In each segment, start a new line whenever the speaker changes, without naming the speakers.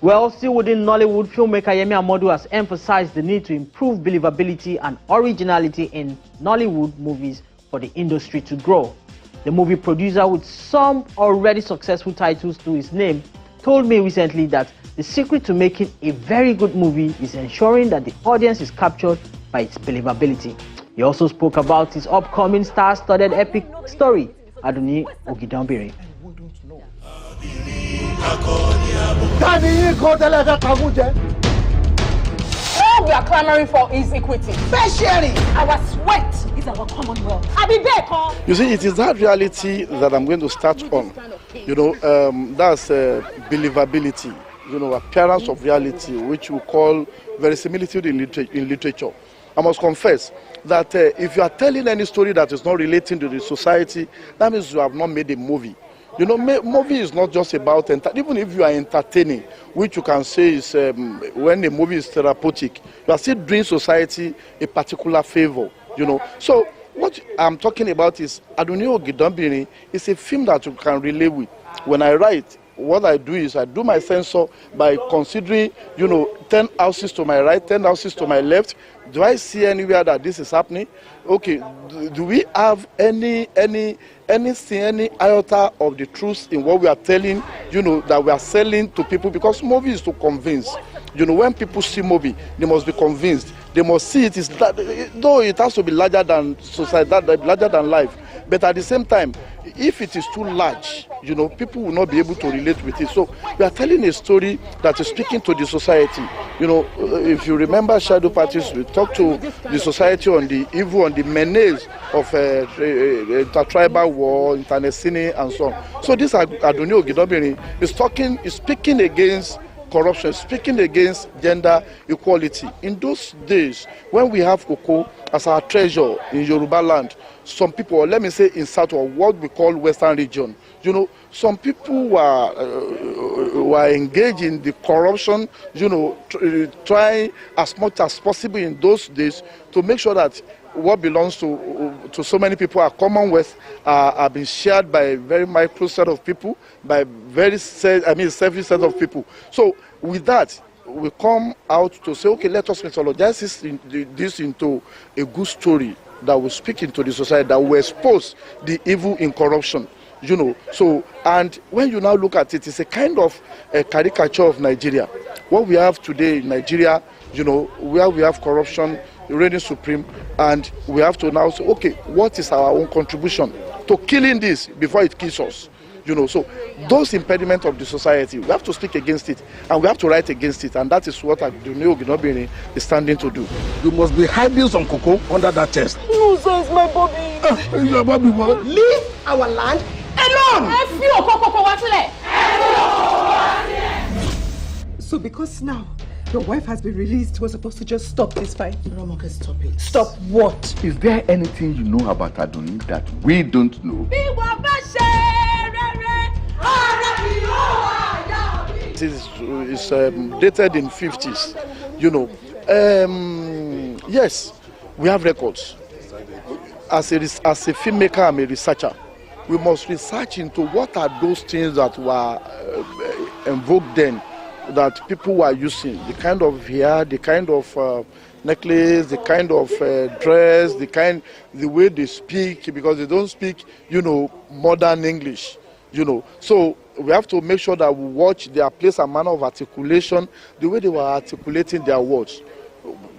Well, still within Nollywood, filmmaker Yemi Amodu has emphasized the need to improve believability and originality in Nollywood movies for the industry to grow. The movie producer, with some already successful titles to his name, told me recently that the secret to making a very good movie is ensuring that the audience is captured by its believability. He also spoke about his upcoming star-studded epic story, Aduni Ogidambiri.
All we are clamoring for is equity. Fair sharing. Our sweat is our commonwealth.
You see, it is that reality that I'm going to start on. That's believability, appearance of reality, which we call verisimilitude in literature. I must confess that if you are telling any story that is not relating to the society, that means you have not made a movie. Movie is not just about, even if you are entertaining, which you can say is when a movie is therapeutic, you are still doing society a particular favor, So what I'm talking about is Aduni Ogidambiri is a film that you can relate with. When I write, what I do is I do my censor by considering, 10 houses to my right, 10 houses to my left. Do I see anywhere that this is happening? Okay, do we have any iota of the truth in what we are telling, that we are selling to people? Because movie is to convince. When people see movie, they must be convinced. They must see it is that, though it has to be larger than society, larger than life. But at the same time, if it is too large, people will not be able to relate with it. So we are telling a story that is speaking to the society. If you remember Shadow Parties, we talked to the society on the evil, on the menace of intertribal war, internecine, and so on. So this Aduni Ogidambiri is speaking against corruption, speaking against gender equality. In those days, when we have cocoa as our treasure in Yoruba land, some people, let me say in South, or what we call Western region, some people were engaged in the corruption, trying as much as possible in those days to make sure that what belongs to so many people, our commonwealth, are being shared by a very micro set of people, by selfish set of people. So with that, we come out to say, okay, let us mythologize this into a good story that will speak into the society, that will expose the evil in corruption. So, and when you now look at it, it's a kind of a caricature of Nigeria. What we have today in Nigeria, where we have corruption reigning supreme, and we have to now say, okay, what is our own contribution to killing this before it kills us? So those impediments of the society, we have to speak against it, and we have to write against it, and that is what Aduni Ogidambiri is standing to do.
You must be hiding some cocoa under that chest.
No, sir, it's my Bobby.
Your Bobby what?
Leave our land alone. So because now your wife has been released, we're supposed to just stop this fight.
Romoke, stop it.
Stop what?
Is there anything you know about Aduni that we don't know?
It is dated in 50s, Yes, we have records. As a filmmaker, I'm a researcher. We must research into what are those things that were invoked then, that people were using, the kind of hair, the kind of necklace, the kind of dress, the way they speak, because they don't speak, modern English, So we have to make sure that we watch their place and manner of articulation, the way they were articulating their words.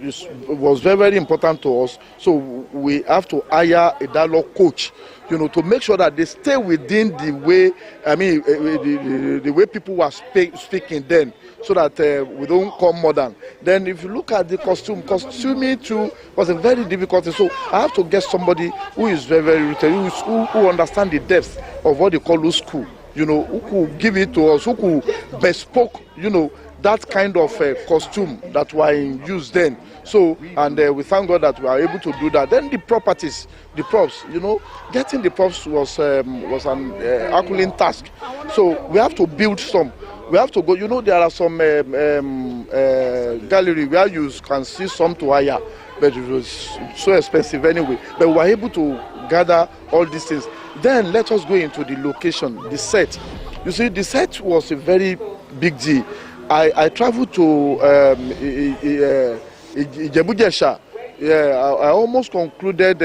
It was very, very important to us. So we have to hire a dialogue coach, to make sure that they stay within the way, the way people were speaking then, so that we don't come modern. Then if you look at the costuming too was a very difficult thing. So I have to get somebody who is very, very rooted, who understands the depth of what they call old school, who could give it to us, who could bespoke, that kind of costume that were in use then. So, and we thank God that we are able to do that. Then the properties, the props, getting the props was an Herculean task. So we have to build some. We have to go, there are some gallery where you can see some to hire, but it was so expensive anyway. But we were able to gather all these things. Then let us go into the location, the set. You see, the set was a very big deal. I traveled to Ijebu-Jesha. Yeah, I almost concluded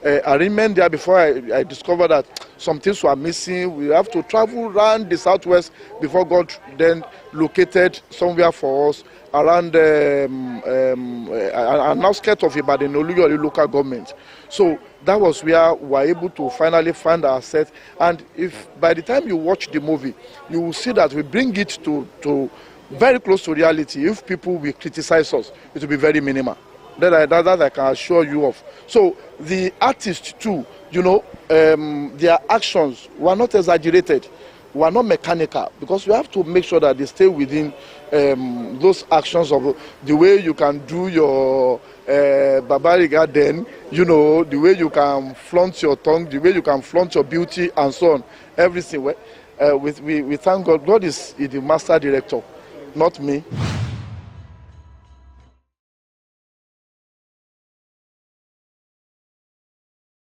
arrangement there before I discovered that some things were missing. We have to travel around the southwest before God then located somewhere for us around an outskirts of Ibadan Oluyole local government. So that was where we were able to finally find our set. And if by the time you watch the movie, you will see that we bring it to very close to reality. If people will criticize us, it will be very minimal. That I can assure you of. So the artists too, you know, their actions were not exaggerated, were not mechanical, because we have to make sure that they stay within those actions of the way you can do your Babariga then, you know, the way you can flaunt your tongue, the way you can flaunt your beauty and so on, everything. We thank God. God is the master director, not me.